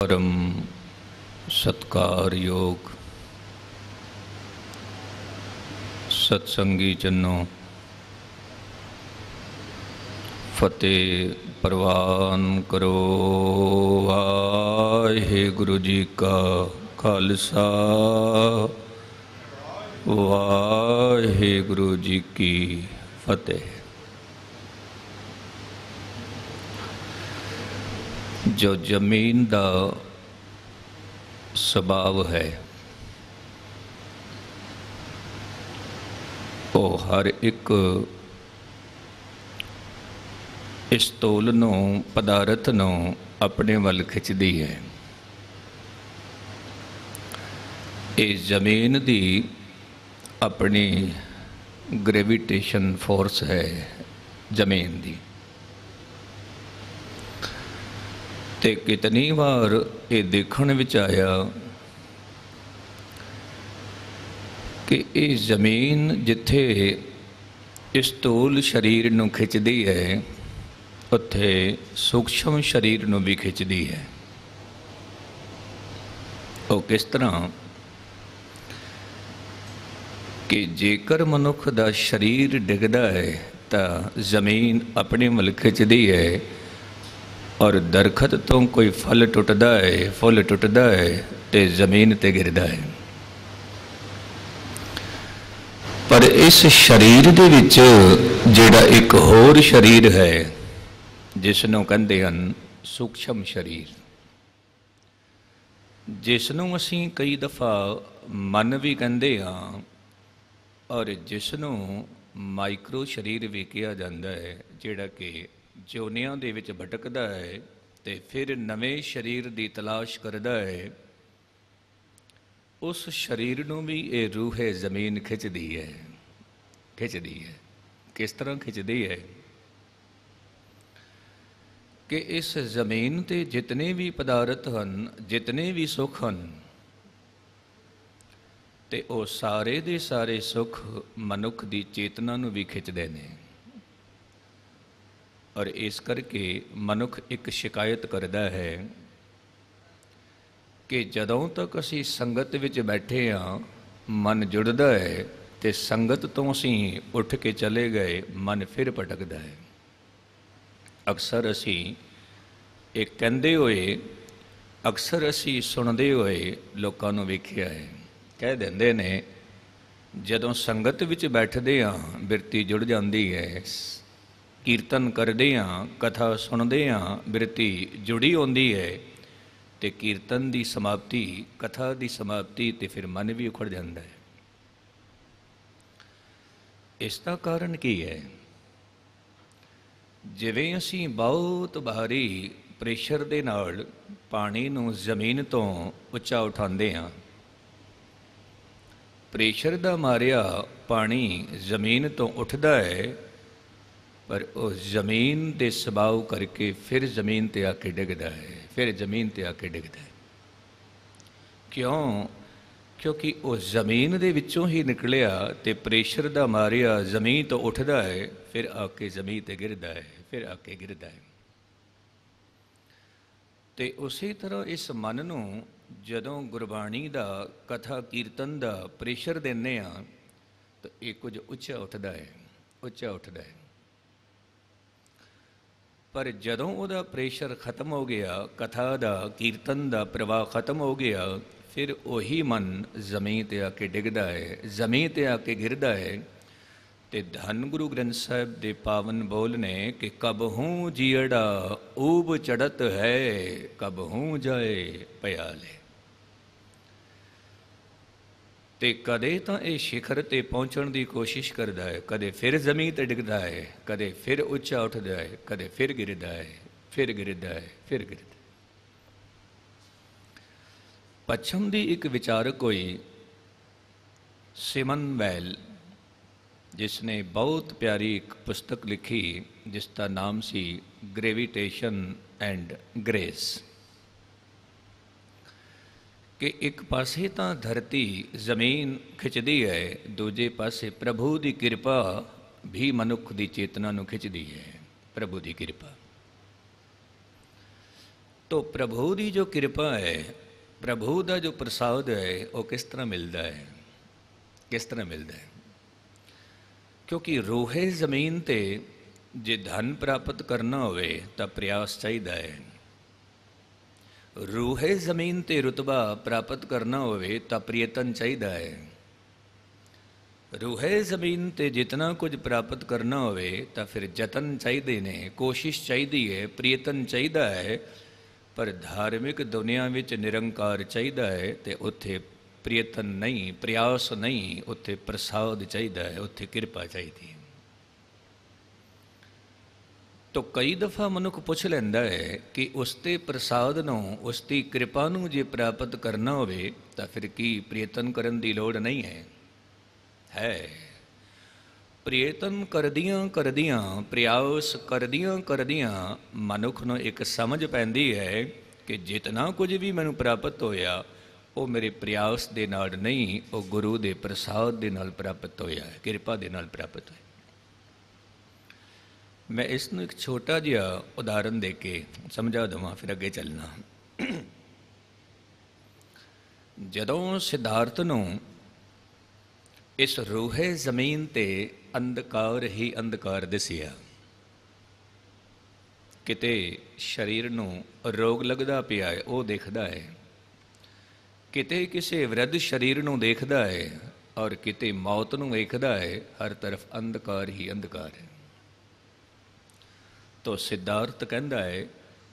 परम सत्कारयोग सत्संगी जनो फतेह प्रवान करो। वाहिगुरु जी का खालसा वाहिगुरु जी की फतेह। जो जमीन का सुभाव है वो हर एक इस तोल नूं पदार्थ नूं अपने वल खिंचदी है। इस जमीन की अपनी ग्रेविटेशन फोर्स है। जमीन की ते कितनी बार ये देखने विच आया कि ये जमीन जिथे इस तूल शरीर नूं खिंचदी है उत्थे सूक्ष्म शरीर नूं भी खिंचदी है। वो किस तरह कि जेकर मनुख दा शरीर डिगदा है तो जमीन अपने वल खिंचदी है और दरखत तो कोई फल टुटदा है फुल टुटदा है तो जमीन ते गिरदा है। पर इस शरीर दे विच जिहड़ा एक होर शरीर है जिसनों कहंदे हन सूक्ष्म शरीर, जिसनों असीं कई दफ़ा मन भी कहंदे हाँ और जिसनों माइक्रो शरीर भी कहा जाता है, जिहड़ा कि जोनियां दे विच भटकदा है ते फिर नवें शरीर की तलाश करदा है। उस शरीर नूं भी ये रूह जमीन खिंचदी है। खिंचदी है किस तरह खिंचदी है कि इस जमीन ते जितने भी पदार्थ हन, जितने भी सुख हन, ते वो सारे दे सारे सुख मनुख की चेतना नूं भी खिंचदे ने। और इस करके मनुख एक शिकायत करता है कि जदों तक असी संगत विच बैठे हाँ मन जुड़दा है ते संगत तो असी उठ के चले गए मन फिर भटकदा है। अक्सर असी एक कहंदे होए अक्सर असी सुनदे होए लोकां नूं वेखिया है, कह दिंदे ने जदों संगत विच बैठदे हाँ बिरती जुड़ जाती है, कीर्तन करदे हाँ कथा सुनदे हाँ बिरती जुड़ी होंदी है ते कीर्तन की समाप्ति कथा की समाप्ति ते फिर मन भी उखड़ जाता है। इसका कारण की है? जिवें असीं बहुत भारी प्रेशर दे नाल पानी नूं जमीन तो उच्चा उठांदे हाँ, प्रेशर दा मारिया पानी जमीन तो उठदा है पर उस जमीन के सुभाव करके फिर जमीन ते आके डिगदा है, फिर जमीन ते आके डिगदा है। क्यों? क्योंकि उस जमीन दे विचों ही निकलिया ते प्रेशर दा मारिया जमीन तो उठदा है फिर आके जमीन ते गिरदा है, फिर आके गिरदा है। ते उसी तरह इस मन नूं जदों गुरबाणी दा कथा कीर्तन दा प्रेशर दिंदे आ तो ये कुछ उच्चा उठदा है, उच्चा उठदा है। पर जदों उहदा प्रेशर खत्म हो गया, कथा दा कीर्तन दा प्रवाह खत्म हो गया, फिर वही मन जमीन ते आके डिगदा है, जमीन ते आके गिरदा है। ते धन गुरु ग्रंथ साहिब दे पावन बोल ने कि कबहूँ जियड़ा ऊब चढ़त है कबहूँ जाए पयाले। ते कदे तो ये शिखर ते पहुँचण की कोशिश करता है, कदे फिर जमीन ते डिगदा है, कदे फिर उच्चा उठदा है, कदे फिर गिरदा है, फिर गिरदा है, फिर गिरदा है। पश्चिम की एक विचारक हुई सिमन वेल, जिसने बहुत प्यारी एक पुस्तक लिखी जिसका नाम सी ग्रेविटेशन एंड ग्रेस। कि एक पासे तो धरती जमीन खिंचदी है, दूजे पासे प्रभु की कृपा भी मनुख की चेतना नूं खिंचदी है। प्रभु की कृपा तो प्रभु की जो कृपा है, प्रभु का जो प्रसाद है, वो किस तरह मिलता है? किस तरह मिलता है? क्योंकि रूहे जमीन ते जे धन प्राप्त करना होवे तो प्रयास चाहिए है। रूहे जमीन ते रुतबा प्राप्त करना होवे तो प्रयत्न चाहिए है। रूहे जमीन ते जितना कुछ प्राप्त करना होवे तो फिर जतन चाहिए ने, कोशिश चाहिए है, प्रयत्न चाहिए है। पर धार्मिक दुनिया में निरंकार चाहिए है तो उत्थे प्रयत्न नहीं, प्रयास नहीं, उत्थे प्रसाद चाहिए है, उत्थे कृपा चाहिए। तो कई दफ़ा मनुख पुछ लैंदा है कि उसते प्रसाद नूं, उसकी कृपा नूं जे प्राप्त करना होवे तो फिर की प्रयत्न करन दी लोड़ नहीं है। प्रयत्न करदियां करदियां, प्रयास करदियां करदियां मनुख नूं एक समझ पैंदी है कि जितना कुछ भी मैनूं प्राप्त होया वो मेरे प्रयास दे नाल नहीं, वो गुरु दे प्रसाद दे नाल प्राप्त होया है, कृपा दे नाल प्राप्त होया। मैं इसनूं एक छोटा जिहा उदाहरण दे के समझा देवां, फिर अगे चलना। जदों सिद्धार्थ नूं इस रूहे जमीन ते अंधकार ही अंधकार दिसिया, किते शरीर नूं रोग लगदा पिया है वो देखदा है, किते किसी वृद्ध शरीर नूं देखदा है और किते मौत नूं देखदा है। हर तरफ अंधकार ही अंधकार है। तो सिद्धार्थ कहता है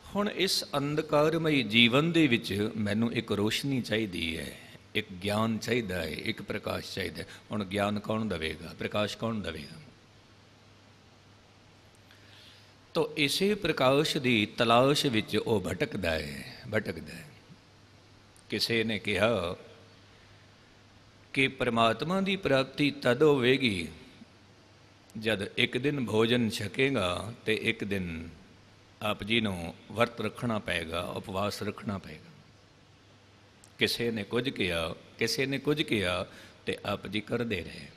हुण इस अंधकारमई जीवन दे विच मैनूं एक रोशनी चाहिदी है, एक ज्ञान चाहिए है, एक प्रकाश चाहिए। हुण ज्ञान कौन देवेगा, प्रकाश कौन देवेगा? तो इसे प्रकाश की तलाश विच वो भटकदा है। किसी ने कहा कि परमात्मा की प्राप्ति तद होवेगी जद एक दिन भोजन छकेगा तो एक दिन आप जी नूं वर्त रखना पेगा, उपवास रखना पेगा। किसी ने कुछ किया, किसी ने कुछ किया तो आप जी करते रहे।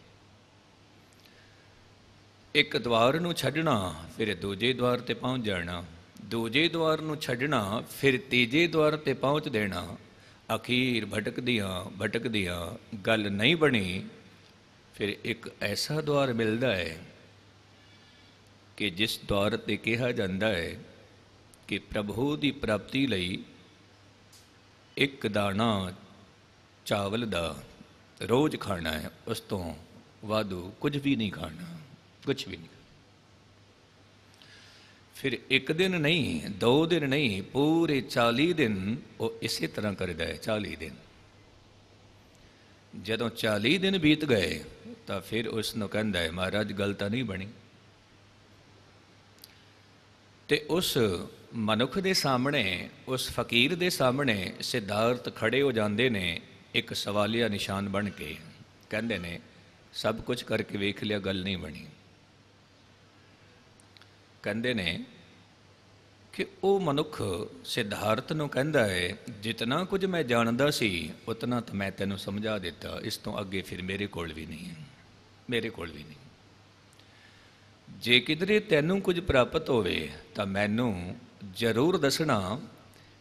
एक द्वार नूं छड्डना फिर दूजे द्वार ते पहुँच जाना, दूजे द्वार नूं छड्डना फिर तीजे द्वार ते पहुँच देना। अखीर भटकदियां गल नहीं बनी। फिर एक ऐसा द्वार मिलता है कि जिस द्वार ते कहा जाता है कि प्रभु की प्राप्ति लई एक दाना चावल दा रोज़ खाना है, उस तो वाधू कुछ भी नहीं खाना, कुछ भी नहीं। फिर एक दिन नहीं, 2 दिन नहीं, पूरे 40 दिन वो इसी तरह करता है। 40 दिन जदों 40 दिन बीत गए तो फिर उसनों कहता है महाराज गल तो नहीं बनी। ते उस मनुख के सामने, उस फकीर के सामने सिद्धार्थ खड़े हो जाते ने एक सवालिया निशान बन के, कहते ने सब कुछ करके वेख लिया गल नहीं बनी। कहते ने कि वो मनुख सिद्धार्थ नूं कहता है जितना कुछ मैं जानता सी उतना तो मैं तेनों समझा दिता, इस तो अगे फिर मेरे कोल भी नहीं है, मेरे कोल भी नहीं। जे किधरे तैनूं कुछ प्राप्त होवे तो मैनूं जरूर दसना,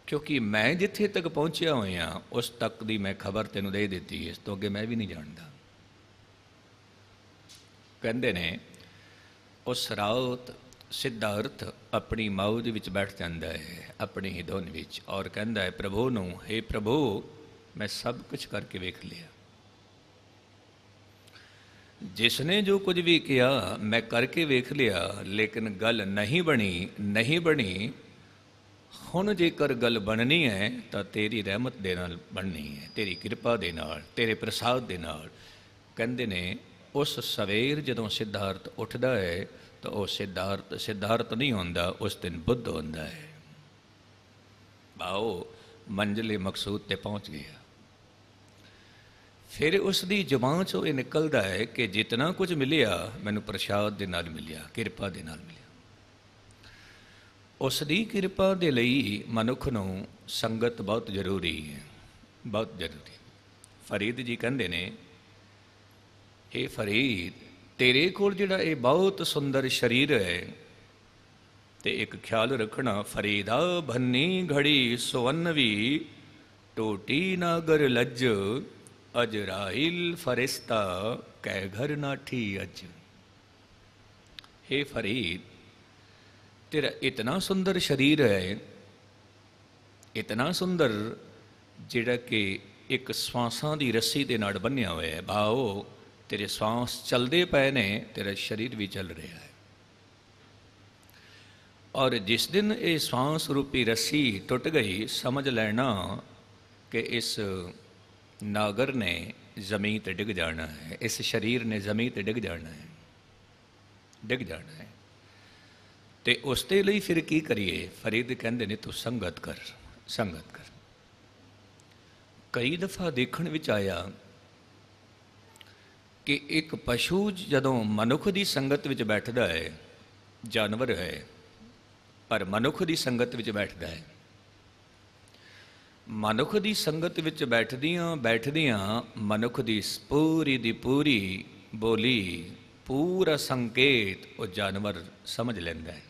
क्योंकि मैं जिथे तक पहुँचा होया उस तक की मैं खबर तेनों दे दी, इस तो अगे मैं भी नहीं जानता। कहते ने उस रात सिद्धार्थ अपनी मौज विच बैठ जाता है, अपनी ही धुन विच, और कहता है प्रभु नूं, हे प्रभु मैं सब कुछ करके वेख लिया, जिसने जो कुछ भी किया मैं करके वेख लिया, लेकिन गल नहीं बनी, नहीं बनी। हुण जेकर गल बननी है तो तेरी रहमत दे नाल बननी है, तेरी कृपा दे नाल, तेरे प्रसाद दे नाल। कहते ने उस सवेर जदों सिद्धार्थ उठदा है तो वह सिद्धार्थ नहीं होंदा, उस दिन बुद्ध होंदा है। आओ मंजिले मकसूद ते पहुँच गया। फिर उसकी जुबान चो ये निकलता है कि जितना कुछ मिलिया मैनू प्रसाद दे नाल मिलिया, कृपा दे नाल मिलिया। उसकी कृपा दे लई मनुख नूं संगत बहुत जरूरी है, बहुत जरूरी। फरीद जी कहते ने हे फरीद तेरे कोल जिहड़ा ये बहुत सुंदर शरीर है ਤੇ ਇੱਕ ਖਿਆਲ ਰੱਖਣਾ, ਫਰੀਦਾ ਭੰਨੀ ਘੜੀ ਸੁਵੰਨਵੀ, ਟੋਟੀ ਨਾਗਰ ਲੱਜ, ਅਜਰਾਇਲ ਫਰਿਸ਼ਤਾ, ਕਹਿ ਘਰ ਨਾਠੀ ਅਜ। हे फरीद, तेरा इतना सुंदर शरीर है, इतना सुंदर, जिहड़ा कि एक स्वासां दी रस्सी दे नाल बन्निया होया है। भाओ तेरे सांस चलते पे ने, तेरा शरीर भी चल रहा है। और जिस दिन ये सांस रूपी रस्सी टुट गई, समझ लेना कि इस नागर ने जमीन ते डिग जाना है, इस शरीर ने जमीन ते डिग जाना है, डिग जाना है। तो उसके लिए फिर की करिए? फरीद कहते ने, तू संगत कर, संगत कर। कई दफ़ा देखने विच आया कि एक पशु जदों मनुख की संगत विच बैठदा है, जानवर है पर मनुख की संगत विच बैठदा है, मनुख की संगत विच बैठदियां बैठदियां मनुख की पूरी बोली, पूरा संकेत वो जानवर समझ लेंदा है।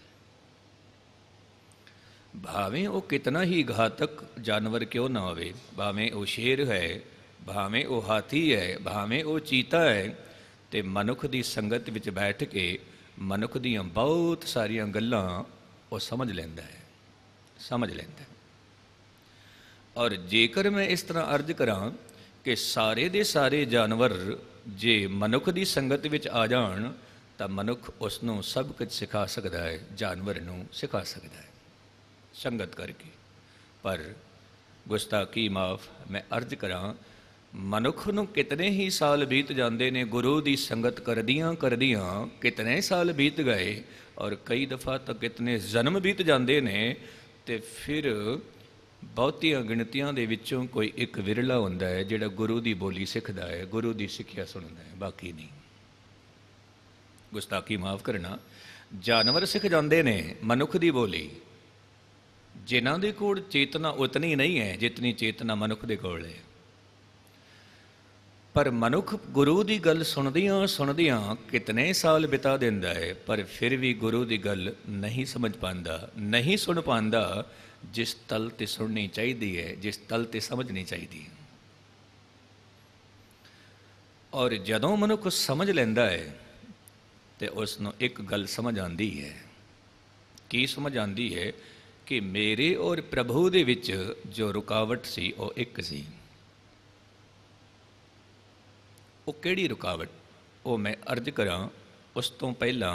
भावें वो कितना ही घातक जानवर क्यों ना होवे, भावें वो शेर है, भावें वो हाथी है, भावें वो चीता है, तो मनुख की संगत विच बैठ के मनुख दीयां बहुत सारियां गल्लां वो समझ लेंदा है, समझ लेंदा है। और जेकर मैं इस तरह अर्ज करा कि सारे दे सारे जानवर जे मनुख की संगत विच आ जाण, तो मनुख उसनों सब कुछ सिखा सकता है, जानवर नूं सिखा सकता है संगत करके। पर गुस्ताखी माफ़, मैं अर्ज करा, मनुख नूं कितने ही साल बीत जाते ने गुरु की संगत करदियां करदियां, कितने साल बीत गए और कई दफ़ा तो कितने जन्म बीत जाते ने, तो फिर बहुतियां गिणतियां दे विचों कोई एक विरला हुंदा है जिहड़ा गुरु की बोली सिखदा है, गुरु की सिक्ख्या सुनदा है, बाकी नहीं। गुस्ताखी माफ़ करना, जानवर सिख जाते ने मनुख की बोली, जिन्हां दे कोल चेतना उतनी नहीं है जितनी चेतना मनुख दे कोल है। पर मनुख गुरु की गल सुनदियां सुनदियां कितने साल बिता दिंदा है, पर फिर भी गुरु की गल नहीं समझ पांदा, नहीं सुन पांदा जिस तल ते सुननी चाहिए है, जिस तल ते समझनी चाहिए। और जदों मनुख समझ लेंदा है तो उसनों एक गल समझ आती है। की समझ आती है? कि मेरे और प्रभु दे विच जो रुकावट सी वो एक सी। वो केड़ी रुकावट? वो मैं अर्ज करा उस तो पहला,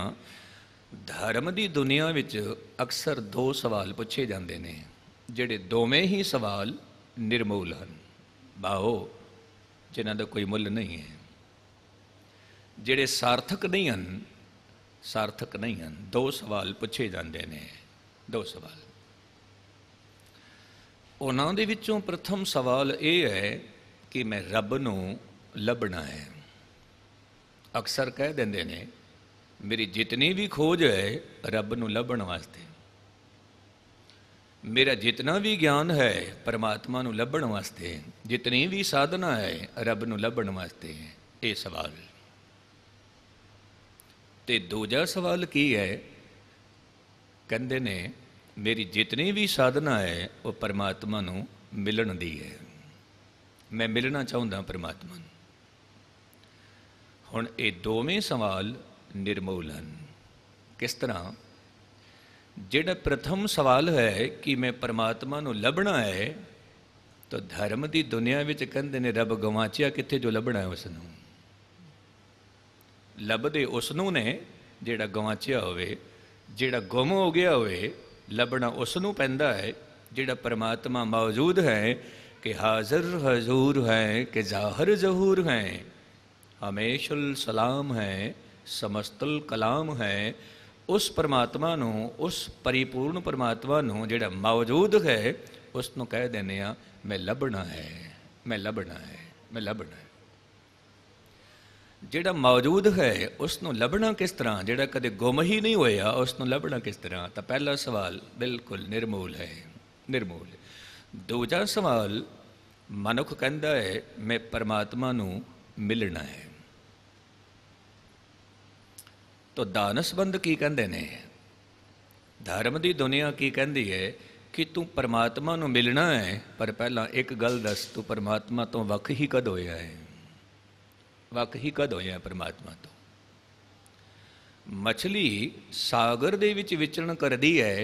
धर्म की दुनिया विच अक्सर दो सवाल पूछे जाते हैं, जिहड़े दोवें ही सवाल निर्मूल हैं, भाओ जिन्हां दा कोई मुल नहीं है, जिहड़े सार्थक नहीं हैं, सार्थक नहीं हैं। दो सवाल पूछे जाते हैं, दो सवाल। उन्हां दे विचों प्रथम सवाल ये है कि मैं रब नूं लभना है। अक्सर कह देंदे ने मेरी जितनी भी खोज है रब नूं लभण वास्ते, मेरा जितना भी ज्ञान है परमात्मा नूं लभण वास्ते, जितनी भी साधना है रब नूं लभण वास्ते। ये सवाल। ते दूजा सवाल की है? कहंदे ने मेरी जितनी भी साधना है वो परमात्मा नूं मिलण दी है, मैं मिलना चाहुंदा परमात्मा नूं। हुण ये दोवें सवाल निर्मूल हैं। किस तरह? जिहड़ा प्रथम सवाल है कि मैं परमात्मा नूं लभना है, तो धर्म की दुनिया विच कहंदे ने रब गवाचिया कित्थे जो लभना है उसनूं। लभदे उसनूं ने जिहड़ा गवाचिया होवे, जिहड़ा गुम हो गया होवे, लभना उसनूं पैंदा है जिहड़ा परमात्मा मौजूद है, कि हाज़िर हजूर हैं, कि ज़ाहिर ज़हूर हैं, हमेशुल सलाम है, समस्तुल कलाम है। उस परमात्मा नूं, उस परिपूर्ण परमात्मा नूं जिहड़ा मौजूद है, उसनूं कह देने आ मैं लभना है, मैं लभना है, मैं लभना है। जिहड़ा मौजूद है उसनूं लभना किस तरह? जिहड़ा कदे गुम ही नहीं होया उसनूं लभना किस तरह? तो पहला सवाल बिल्कुल निर्मूल है, निर्मूल। दूजा सवाल, मनुख कहता है मैं परमात्मा नूं मिलना है। तो दानसबंद की कहते ने? धर्म की दुनिया की कहती है कि तू परमात्मा नूं मिलना है, पर पहला एक गल दस, तू परमात्मा तो वख ही कद होया है? वख ही कद होया परमात्मा तो? मछली सागर दे विच विचरण करदी है,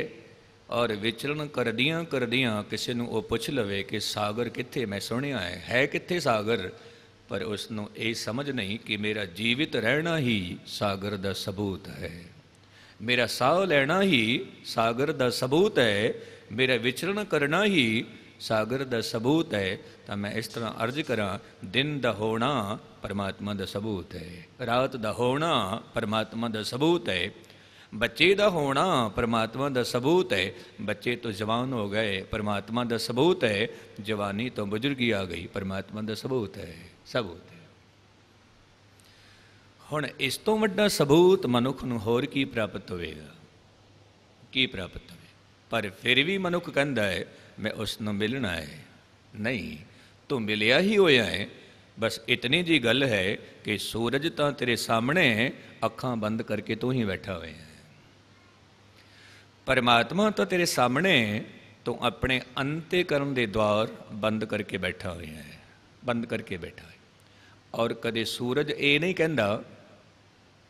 और विचरण करदियां करदियां किसी नूं वो पुछ लवे कि सागर कित्थे, मैं सुनिया है कित्थे सागर, पर उसनों ये समझ नहीं कि मेरा जीवित रहना ही सागर दा सबूत है, मेरा साह लेना ही सागर दा सबूत है, मेरा विचरण करना ही सागर दा सबूत है। तो मैं इस तरह अर्ज करा, दिन दा होना परमात्मा दा सबूत है, रात दा होना परमात्मा दा सबूत है, बच्चे दा होना परमात्मा दा सबूत है, बच्चे तो जवान हो गए परमात्मा दा सबूत है, जवानी तो बुजुर्गी आ गई परमात्मा दा सबूत है, सबूत है। हुण इस तो वड्डा सबूत मनुख नूं होर की प्राप्त होवेगा, की प्राप्त होवे? पर फिर भी मनुख कहता है मैं उसनों मिलना है। नहीं, तू मिलिया ही होया है, बस इतनी जी गल है कि सूरज तो तेरे सामने अखां बंद करके तू ही बैठा हुआ है, परमात्मा तो तेरे सामने तो अपने अंतःकरण के द्वार बंद करके बैठा हुआ है, बंद करके बैठा है। और कदे सूरज ये नहीं कहता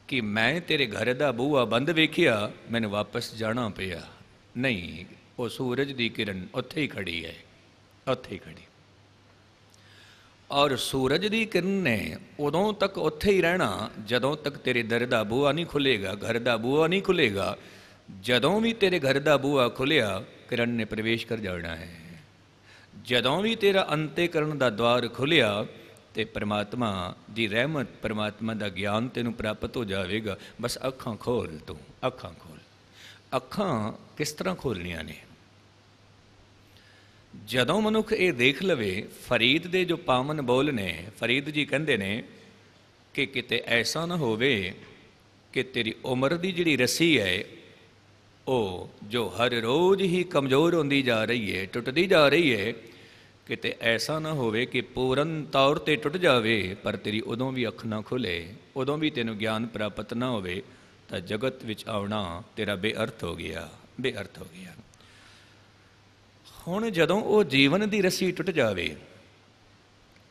कि मैं तेरे घर का बूहा बंद वेखिया मैंने वापस जाना पिया, नहीं, वो सूरज की किरण उत्थे ही खड़ी है, उत्थे ही खड़ी। और सूरज की किरण ने उदों तक उत्थे ही रहना जदों तक तेरे दर का बूहा नहीं खुलेगा, घर का बूहा नहीं खुलेगा। जदों भी तेरे घर का बूहा खुलिया किरण ने प्रवेश कर जाना है, जदों भी तेरा अंतःकरण का द्वार खुलिया तो परमात्मा की रहमत, परमात्मा का ज्ञान तेनों प्राप्त हो जाएगा। बस अखां खोल, तू अखां खोल। अखां किस तरह खोलनिया ने? जदों मनुख ये देख लवे, फरीद दे जो पावन बोल ने, फरीद जी कहते ने कि किते ऐसा ना होवे कि तेरी उम्र की जिहड़ी रस्सी है वो जो हर रोज़ ही कमज़ोर होंदी जा रही है, टुटदी जा रही है, किते ऐसा ना होवे कि पूर्ण तौर पर टुट जावे पर तेरी उदों भी अख ना खुले, उदों भी तेनों ज्ञान प्राप्त ना होवे, तो जगत विच आउणा तेरा बेअर्थ हो गया, बेअर्थ हो गया। हुण जदों वो जीवन की रस्सी टुट जावे,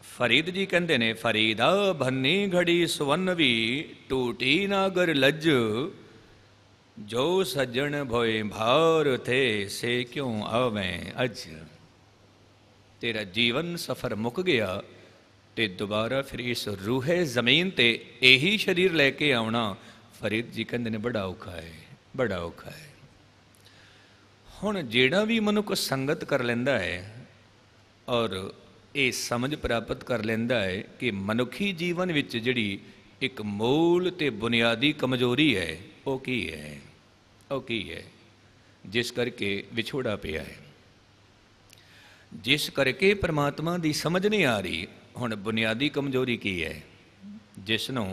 फरीद जी कहते ने, फरीदा भन्नी घड़ी सुवन भी टूटी नागर लज, जो सज्जन भोए भार थे से क्यों आवें अज। तेरा जीवन सफ़र मुक गया तो दोबारा फिर इस रूहे ज़मीन ते यही शरीर लैके आना, फरीद जी कहते ने बड़ा औखा है, बड़ा औखा है। हुण जेड़ा भी मनुख संगत कर लेंदा है और ये समझ प्राप्त कर लेंदा है कि मनुखी जीवन विच जिहड़ी एक मूल ते बुनियादी कमजोरी है वो की है, वो की है, जिस करके विछोड़ा पिया है, जिस करके परमात्मा की समझ नहीं आ रही। हुण बुनियादी कमजोरी की है, जिसनों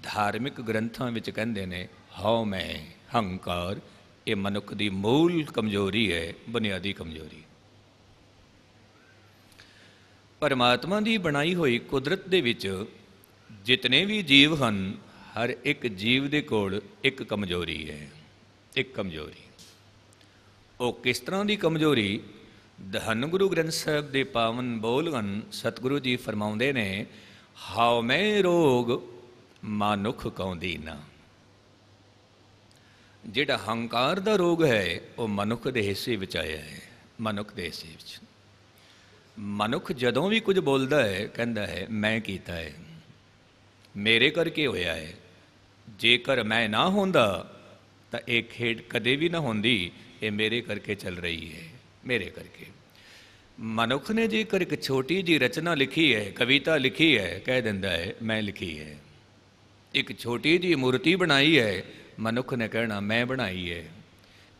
धार्मिक ग्रंथां विच कहंदे ने हौ मैं, हंकार, ये मनुख की मूल कमजोरी है, बुनियादी कमजोरी। परमात्मा की बनाई हुई कुदरत दे विच जितने भी जीव हैं, हर एक जीव दे कोल एक कमजोरी है, एक कमजोरी। वो किस तरह की कमजोरी? धन गुरु ग्रंथ साहब के पावन बोल हैं, सतगुरु जी फरमाउंदे ने, हाउ मैं रोग मानुख कौं दीना। जिहड़ा हंकार का रोग है वो मनुख के हिस्से विच आया है, मनुख के हिस्से विच। मनुख जदों भी कुछ बोलता है कहता है मैं कीता है, मेरे करके होया है, जेकर मैं ना होंदा तो एक खेड कदे भी ना होंदी, ये मेरे करके चल रही है, मेरे करके। मनुख ने जेकर एक छोटी जी रचना लिखी है, कविता लिखी है, कह दिंदा है मैं लिखी है। एक छोटी जी मूर्ति बनाई है, मनुख ने कहना मैं बनाई है।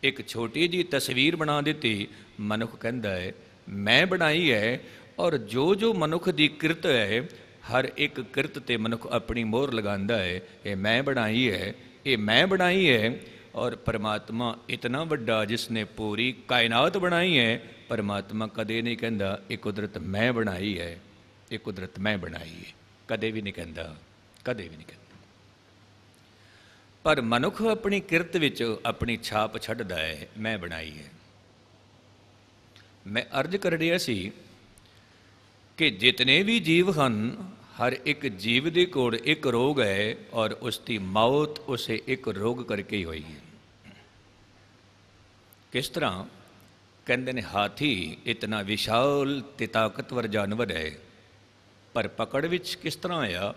एक छोटी जी तस्वीर बना दी, मनुख कहता है मैं बनाई है। और जो जो मनुख की किरत है, हर एक किरत ते मनुख अपनी मोहर लगांदा है, ये मैं बनाई है, ये मैं बनाई है। और परमात्मा इतना वड्डा जिसने पूरी कायनात बनाई है, परमात्मा कदे नहीं कहता ये कुदरत मैं बनाई है, ये कुदरत मैं बनाई है, कदे भी नहीं कहता, कदे भी नहीं कहता। पर मनुख अपनी किरत विच अपनी छाप छड्डदा है, मैं बनाई है। मैं अर्ज कर रहा सी कि जितने भी जीव हैं, हर एक जीव दे कोल एक रोग है और उसकी मौत उसे एक रोग करके ही हुई है। किस तरह कहते ने, हाथी इतना विशाल ते ताकतवर जानवर है, पर पकड़ विच किस तरह आया?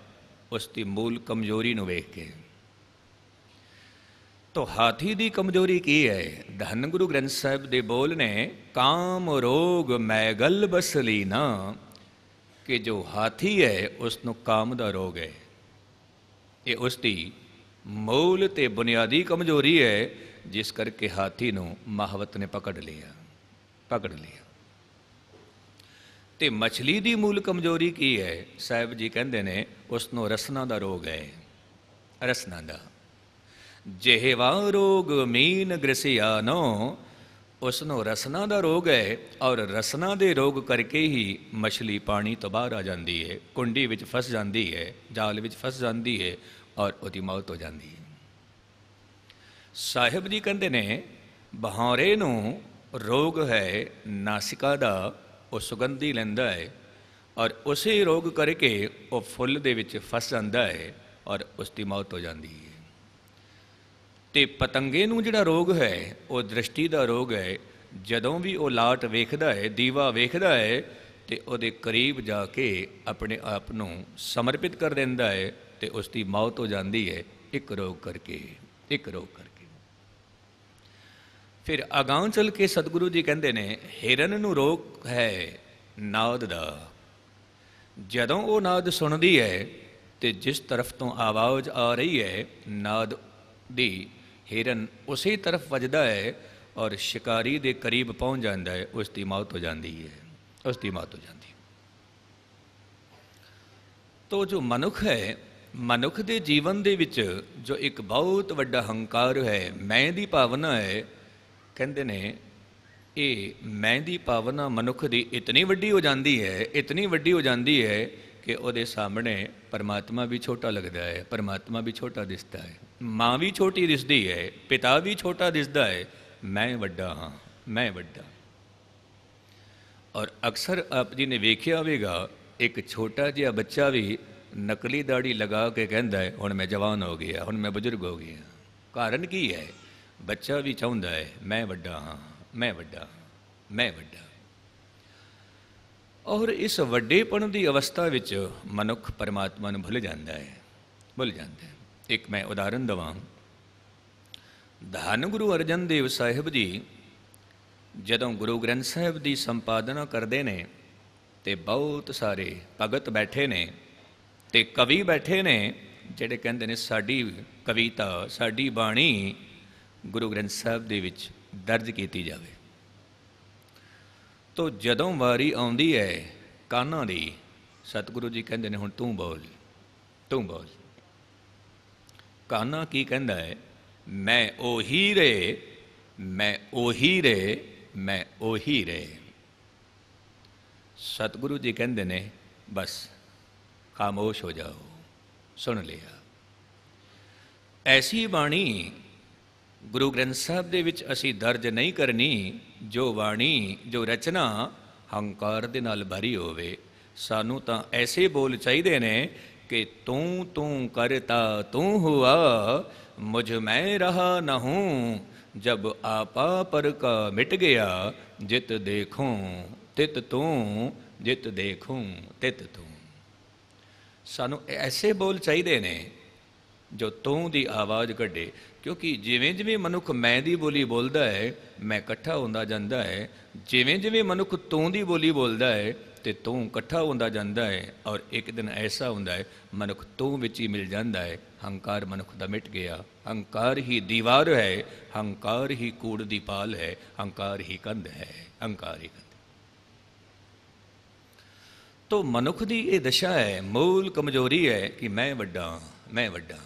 उसकी मूल कमजोरी नूं वेख के। तो हाथी की कमजोरी की है? धन गुरु ग्रंथ साहिब दे बोल ने, काम रोग मैगल बसली ना, कि जो हाथी है उसनों काम का रोग है। ये उसकी मूल ते बुनियादी कमजोरी है, जिस करके हाथी नूं महावत ने पकड़ लिया। ते मछली की मूल कमजोरी की है? साहिब जी कहते ने, उसनों रसना का रोग है। रसना का जेहवा रोग मीन ग्रसियानो, उसनों रसना का रोग है। और रसना के रोग करके ही मछली पानी तो बाहर आ जाती है, कुंडी विच फस जाती है, जाल विच फस जाती है और उसकी मौत हो जाती है। साहिब जी कहते ने, बहारे नूं रोग है नासिका का, वो सुगंधी लैंदा है और उसे रोग करके वो फुल दे विच फस जाता है और उसकी मौत हो जाती है। ते पतंगे नूं जिहड़ा रोग है वो दृष्टि का रोग है। जदों भी वो लाट वेखदा है, दीवा वेखदा है, तो उहदे करीब जाके अपने आप नूं समर्पित कर देंदा है, तो उसकी मौत हो जाती है, एक रोग करके। फिर अगां चल के सतगुरु जी कहते ने, हिरन नूं रोग है नाद दा। जदों वो नाद सुनदी है तो जिस तरफ तो आवाज़ आ रही है नाद दी, हिरन उसी तरफ वजदा है और शिकारी दे करीब पहुँच जाता है, उसकी मौत हो जाती है। तो जो मनुख है, मनुख के जीवन दे विच जो एक बहुत वड्डा हंकार है, मैं दी भावना है, कहते ने ये मैं दी भावना मनुख दी इतनी वड्डी हो जाती है कि उहदे सामने परमात्मा भी छोटा लगता है, परमात्मा भी छोटा दिसता है, माँ भी छोटी दिसती है, पिता भी छोटा दिसता है, मैं वड्डा हाँ, मैं वड्डा। और अक्सर आप जी ने वेख्या होगा, एक छोटा जिहा बच्चा भी नकली दाढ़ी लगा के कहता है, हुण मैं जवान हो गया, हुण मैं बजुर्ग हो गया। कारण की है? बच्चा भी चाहुंदा है मैं वड्डा हाँ, मैं वड्डा। और इस वड्डेपण की अवस्था विच मनुख परमात्मा नूं भुल जाता है। एक मैं उदाहरण देवां। धन गुरु अर्जन देव साहिब जी जदों गुरु ग्रंथ साहिब की संपादना करते हैं तो बहुत सारे भगत बैठे ने ते कवि बैठे ने, जिहड़े कहंदे ने साडी कविता, साडी बाणी गुरु ग्रंथ साहिब दे विच दर्ज की जाए। तो जदों वारी आउंदी है कान्हा दी, सतगुरु जी कहंदे ने, हुण तू बोल। कान्हा की कहंदा है? मैं ओही रे, मैं ओही रे। सतगुरु जी कहंदे ने, बस खामोश हो जाओ, सुन लिया। ऐसी बाणी गुरु ग्रंथ साहिब दे विच असी दर्ज नहीं करनी, जो बाणी, जो रचना हंकार दे नाल भरी होवे। सानू तां ऐसे बोल चाहिए ने कि तू करता तू हुआ, मुझ मैं रहा न हूँ, जब आपा पर का मिट गया, जित देखूं तित तू, जित देखूं तित तू। सानू ऐसे बोल चाहिए ने जो तू दी आवाज़ कढ़े, क्योंकि जिवें जिवें मनुख मैं दी बोली बोलता है, मैं कट्ठा होंदा जांदा है। जिवें जिवें मनुख तू दी बोली बोलता है तो तू कट्ठा होंदा जांदा है। और एक दिन ऐसा होंदा है मनुख तू विच ही मिल जाता है। हंकार मनुख दा मिट गया। हंकार ही दीवार है, हंकार ही कूड़ दी पाल है, हंकार ही कंध है, हंकार ही कंध। तो मनुख दी ये दशा है, मूल कमजोरी है कि मैं वड्डा, मैं वड्डा।